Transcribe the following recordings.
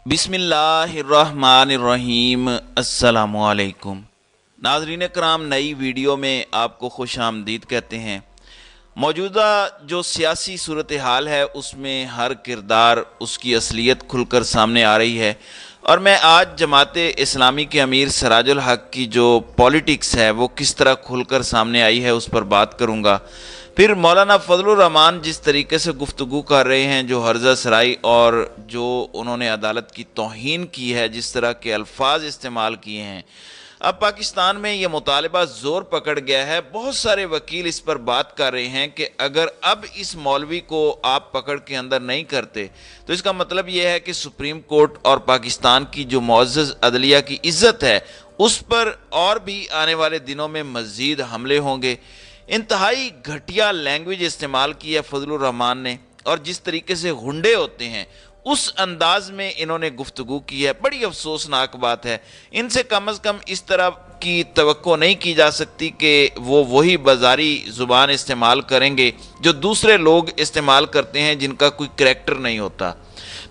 बिस्मिल्लाहिर्रहमानिर्रहीम। अस्सलामुअलैकुम। नाज़रीन कराम, नई वीडियो में आपको खुश आमदीद कहते हैं। मौजूदा जो सियासी सूरत हाल है उसमें हर किरदार उसकी असलियत खुलकर सामने आ रही है, और मैं आज जमात इस्लामी के अमीर सिराजुल हक की जो पॉलिटिक्स है वो किस तरह खुलकर सामने आई है उस पर बात करूँगा। फिर मौलाना फजलुर रहमान जिस तरीके से गुफ्तगू कर रहे हैं, जो हर्जा सराई और जो उन्होंने अदालत की तौहीन की है, जिस तरह के अल्फाज इस्तेमाल किए हैं, अब पाकिस्तान में ये मुतालबा ज़ोर पकड़ गया है। बहुत सारे वकील इस पर बात कर रहे हैं कि अगर अब इस मौलवी को आप पकड़ के अंदर नहीं करते तो इसका मतलब ये है कि सुप्रीम कोर्ट और पाकिस्तान की जो मुअज़्ज़ज़ अदलिया की इज़्ज़त है उस पर और भी आने वाले दिनों में मज़ीद हमले होंगे। इंतहाई घटिया लैंग्वेज इस्तेमाल की है फजलुर रहमान ने, और जिस तरीके से गुंडे होते हैं उस अंदाज में इन्होंने गुफ्तगू की है। बड़ी अफसोसनाक बात है। इनसे कम अज़ कम इस तरह की तवक्को नहीं की जा सकती कि वो वही बाजारी ज़ुबान इस्तेमाल करेंगे जो दूसरे लोग इस्तेमाल करते हैं जिनका कोई करैक्टर नहीं होता।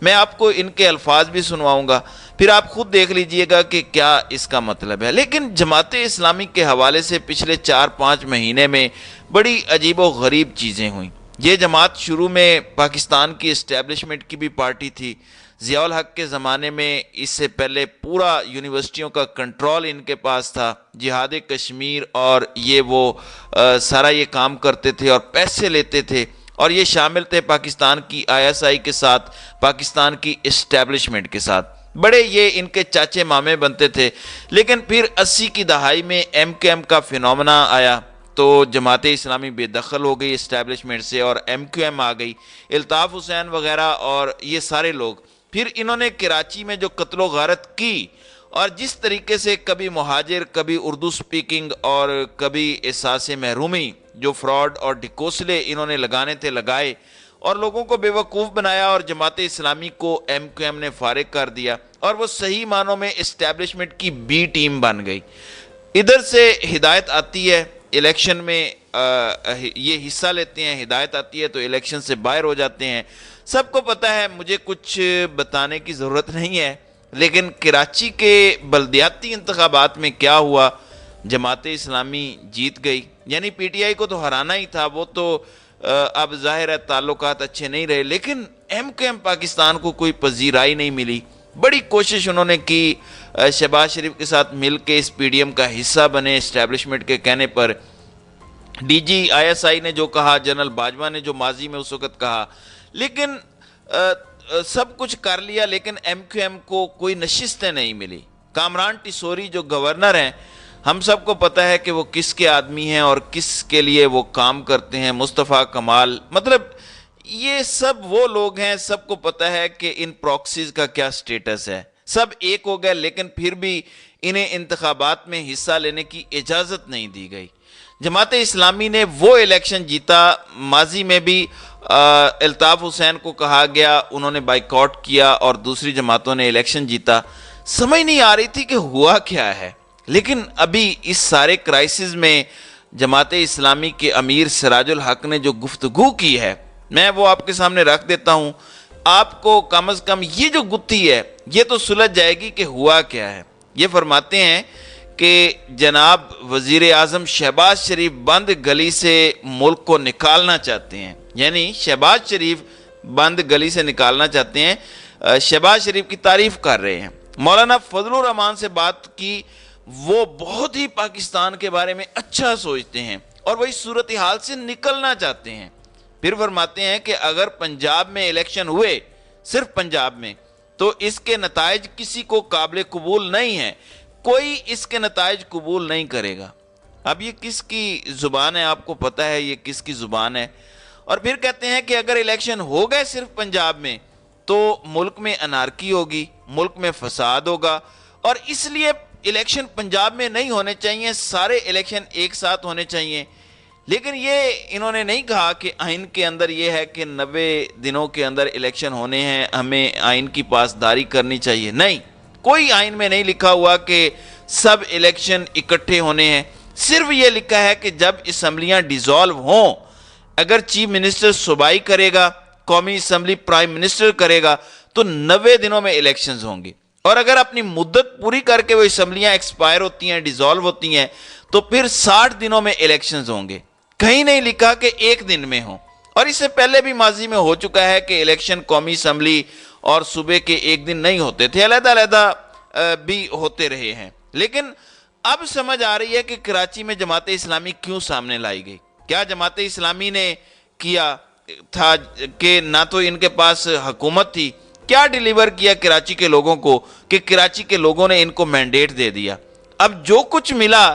मैं आपको इनके अल्फाज भी सुनवाऊंगा, फिर आप खुद देख लीजिएगा कि क्या इसका मतलब है। लेकिन जमात इस्लामी के हवाले से पिछले 4-5 महीने में बड़ी अजीब व गरीब चीज़ें हुई। ये जमात शुरू में पाकिस्तान की इस्टेब्लिशमेंट की भी पार्टी थी। ज़ियाउल हक के ज़माने में इससे पहले पूरा यूनिवर्सिटियों का कंट्रोल इनके पास था। जिहाद कश्मीर और ये वो सारा ये काम करते थे और पैसे लेते थे, और ये शामिल थे पाकिस्तान की ISI के साथ, पाकिस्तान की इस्टेब्लिशमेंट के साथ। बड़े ये इनके चाचे मामे बनते थे। लेकिन फिर 80 की दहाई में MQM का फिनोमेना आया तो जमात इस्लामी बेदखल हो गई इस्टेब्लिशमेंट से और MQM आ गई, इल्ताफ़ हुसैन वगैरह और ये सारे लोग। फिर इन्होंने कराची में जो कत्लो गारत की, और जिस तरीके से कभी मुहाजिर, कभी उर्दू स्पीकिंग और कभी एहसास महरूमी, जो फ्रॉड और डिकोसले इन्होंने लगाने थे लगाए और लोगों को बेवकूफ़ बनाया, और जमात इस्लामी को MQM ने फारिग कर दिया और वो सही मानों में इस्टेब्लिशमेंट की B टीम बन गई। इधर से हिदायत आती है, इलेक्शन में ये हिस्सा लेते हैं, हिदायत आती है तो इलेक्शन से बाहर हो जाते हैं। सबको पता है, मुझे कुछ बताने की ज़रूरत नहीं है। लेकिन कराची के बल्दियाती इंतखाबात में क्या हुआ, जमात इस्लामी जीत गई। यानी PTI को तो हराना ही था, वो तो अब ज़ाहिर है ताल्लुकात अच्छे नहीं रहे। लेकिन MQM पाकिस्तान को कोई पजीराई नहीं मिली। बड़ी कोशिश उन्होंने की, शहबाज शरीफ के साथ मिल के इस PDM का हिस्सा बने इस्टेब्लिशमेंट के कहने पर। DG ISI ने जो कहा, जनरल बाजवा ने जो माजी में उस वक़्त कहा, लेकिन सब कुछ कर लिया, लेकिन MQM को कोई नशिस्तें नहीं मिली। कामरान टिसोरी जो गवर्नर हैं, हम सबको पता है कि वो किसके आदमी हैं और किसके लिए वो काम करते हैं। मुस्तफ़ा कमाल, मतलब ये सब वो लोग हैं, सबको पता है कि इन प्रॉक्सीज का क्या स्टेटस है। सब एक हो गए, लेकिन फिर भी इन्हें इंतखाबात में हिस्सा लेने की इजाज़त नहीं दी गई। जमात इस्लामी ने वो इलेक्शन जीता। माजी में भी अल्ताफ़ हुसैन को कहा गया, उन्होंने बाइकआउट किया और दूसरी जमातों ने इलेक्शन जीता। समझ नहीं आ रही थी कि हुआ क्या है। लेकिन अभी इस सारे क्राइसिस में जमात इस्लामी के अमीर सिराजुल हक ने जो गुफ्तगू की है, मैं वो आपके सामने रख देता हूँ। आपको कम अज़ कम ये जो गुत्थी है ये तो सुलझ जाएगी कि हुआ क्या है। ये फरमाते हैं कि जनाब वज़ीर आज़म शहबाज शरीफ बंद गली से मुल्क को निकालना चाहते हैं। यानी शहबाज शरीफ बंद गली से निकालना चाहते हैं, शहबाज शरीफ की तारीफ़ कर रहे हैं। मौलाना फजलुर रहमान से बात की, वो बहुत ही पाकिस्तान के बारे में अच्छा सोचते हैं और वही सूरत हाल से निकलना चाहते हैं। फिर फरमाते हैं कि अगर पंजाब में इलेक्शन हुए, सिर्फ पंजाब में, तो इसके नताइज किसी को काबिल कबूल नहीं है, कोई इसके नताइज कबूल नहीं करेगा। अब ये किसकी ज़ुबान है, आपको पता है ये किसकी ज़ुबान है। और फिर कहते हैं कि अगर इलेक्शन हो गए सिर्फ पंजाब में तो मुल्क में अनारकी होगी, मुल्क में फसाद होगा, और इसलिए इलेक्शन पंजाब में नहीं होने चाहिए, सारे इलेक्शन एक साथ होने चाहिए। लेकिन ये इन्होंने नहीं कहा कि आइन के अंदर ये है कि 90 दिनों के अंदर इलेक्शन होने हैं, हमें आइन की पासदारी करनी चाहिए। नहीं, कोई आइन में नहीं लिखा हुआ कि सब इलेक्शन इकट्ठे होने हैं। सिर्फ ये लिखा है कि जब असम्बलियाँ डिज़ोल्व हों, अगर चीफ मिनिस्टर सूबाई करेगा, कौमी असम्बली प्राइम मिनिस्टर करेगा, تو 90 दिनों में इलेक्शंस होंगे, और अगर अपनी मुद्दत पूरी करके वो असम्बलियां एक्सपायर होती हैं, डिसॉल्व होती हैं, तो फिर 60 दिनों में इलेक्शंस होंगे। कहीं नहीं लिखा कि एक दिन में हो। और इससे पहले भी माजी में हो चुका है कि इलेक्शन कौमी असम्बली और सूबे के एक दिन नहीं होते थे, अलग-अलग भी होते रहे हैं। लेकिन अब समझ आ रही है कि कराची में जमात इस्लामी क्यों सामने लाई गई। क्या जमात इस्लामी ने किया था कि ना तो इनके पास हुकूमत थी, क्या डिलीवर किया कराची के लोगों को कि कराची के लोगों ने इनको मैंडेट दे दिया। अब जो कुछ मिला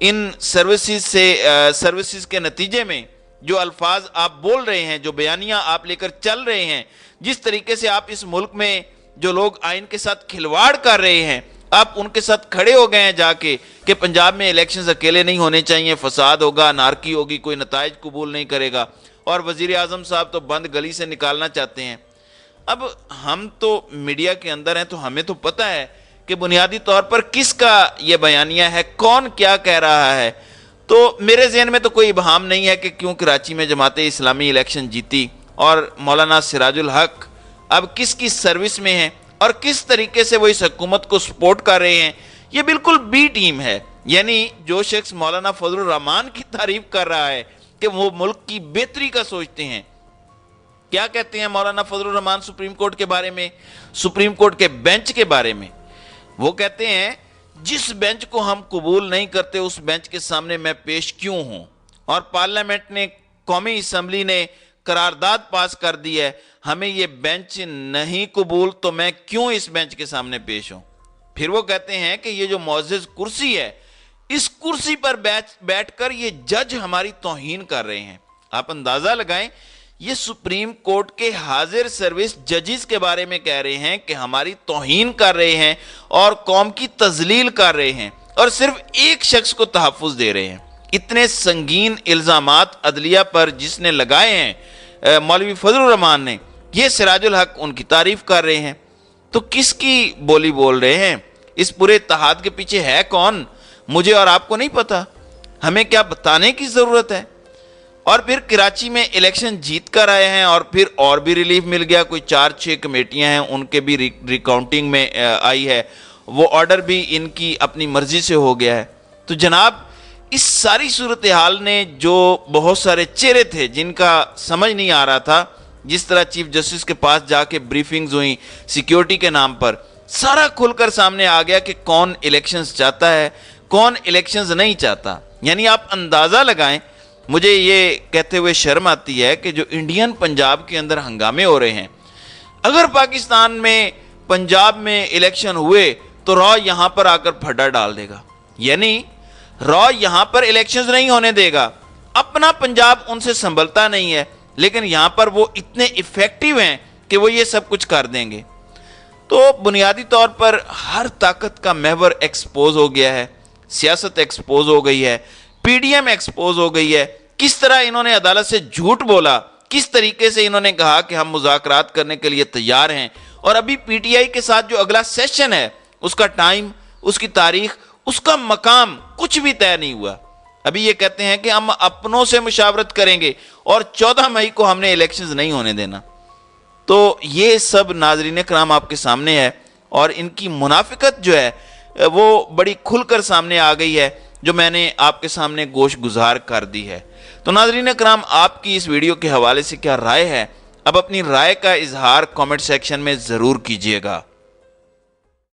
इन सर्विसेज के नतीजे में, जो अल्फाज आप बोल रहे हैं, जो बयानियां आप लेकर चल रहे हैं, जिस तरीके से आप इस मुल्क में जो लोग आइन के साथ खिलवाड़ कर रहे हैं, आप उनके साथ खड़े हो गए हैं जाके कि पंजाब में इलेक्शंस अकेले नहीं होने चाहिए, फसाद होगा, नारकी होगी, कोई नताइज कबूल नहीं करेगा, और वजीर आजम साहब तो बंद गली से निकालना चाहते हैं। अब हम तो मीडिया के अंदर हैं, तो हमें तो पता है कि बुनियादी तौर पर किसका ये बयानिया है, कौन क्या कह रहा है। तो मेरे जहन में तो कोई इबहाम नहीं है कि क्यों कराची में जमात इस्लामी इलेक्शन जीती और मौलाना सिराजुल हक अब किसकी सर्विस में है और किस तरीके से वो इस हुकूमत को सपोर्ट कर रहे हैं। ये बिल्कुल बी टीम है। यानी जो शख्स मौलाना फजलुर रहमान की तारीफ कर रहा है कि वो मुल्क की बेहतरी का सोचते हैं, क्या कहते हैं मौलाना फजलुर रहमान सुप्रीम कोर्ट के बारे में, सुप्रीम कोर्ट के बेंच के बारे में? वो कहते हैं जिस बेंच को हम कबूल नहीं करते उस बेंच के सामने मैं पेश क्यों हूं। और पार्लियामेंट ने, कौमी असम्बली ने करारदाद पास कर दी है, हमें ये बेंच नहीं कबूल तो मैं क्यों इस बेंच के सामने पेश हूं। फिर वो कहते हैं कि ये जो मुअज़्ज़ज़ कुर्सी है, इस कुर्सी पर बैठकर ये जज हमारी तौहीन कर रहे हैं। आप अंदाजा लगाएं, ये सुप्रीम कोर्ट के हाजिर सर्विस जजेस के बारे में कह रहे हैं कि हमारी तौहीन कर रहे हैं और कौम की तजलील कर रहे हैं, और सिर्फ एक शख्स को तहफ़्फ़ुज़ दे रहे हैं। इतने संगीन इल्ज़ामात अदलिया पर जिसने लगाए हैं मौलवी फजलुर रहमान ने, ये सिराजुल हक उनकी तारीफ कर रहे हैं। तो किसकी बोली बोल रहे हैं? इस पूरे इत्तेहाद के पीछे है कौन? मुझे और आपको नहीं पता, हमें क्या बताने की ज़रूरत है? और फिर कराची में इलेक्शन जीत कर आए हैं और फिर और भी रिलीफ मिल गया। कोई 4-6 कमेटियां हैं, उनके भी रिकाउंटिंग में आई है, वो ऑर्डर भी इनकी अपनी मर्जी से हो गया है। तो जनाब, इस सारी सूरत हाल ने जो बहुत सारे चेहरे थे जिनका समझ नहीं आ रहा था, जिस तरह चीफ जस्टिस के पास जाके ब्रीफिंग्स हुई सिक्योरिटी के नाम पर, सारा खुलकर सामने आ गया कि कौन इलेक्शंस चाहता है, कौन इलेक्शंस नहीं चाहता। यानी आप अंदाज़ा लगाएं, मुझे ये कहते हुए शर्म आती है कि जो इंडियन पंजाब के अंदर हंगामे हो रहे हैं, अगर पाकिस्तान में पंजाब में इलेक्शन हुए तो रॉ यहां पर आकर फड्डा डाल देगा। यानी रॉ यहां पर इलेक्शंस नहीं होने देगा। अपना पंजाब उनसे संभलता नहीं है, लेकिन यहां पर वो इतने इफेक्टिव हैं कि वो ये सब कुछ कर देंगे। तो बुनियादी तौर पर हर ताकत का महवर एक्सपोज हो गया है, सियासत एक्सपोज हो गई है, पीडीएम एक्सपोज हो गई है। किस तरह इन्होंने अदालत से झूठ बोला, किस तरीके से इन्होंने कहा कि हम मुज़ाकरात करने के लिए तैयार हैं, और अभी पीटीआई के साथ जो अगला सेशन है उसका टाइम, उसकी तारीख, उसका मकाम कुछ भी तय नहीं हुआ। अभी ये कहते हैं कि हम अपनों से मुशावरत करेंगे और 14 मई को हमने इलेक्शंस नहीं होने देना। तो ये सब नाज़रीन कराम आपके सामने है, और इनकी मुनाफिकत जो है वो बड़ी खुलकर सामने आ गई है, जो मैंने आपके सामने गोश गुजार कर दी है। तो नाज़रीन कराम, आपकी इस वीडियो के हवाले से क्या राय है? अब अपनी राय का इजहार कमेंट सेक्शन में ज़रूर कीजिएगा।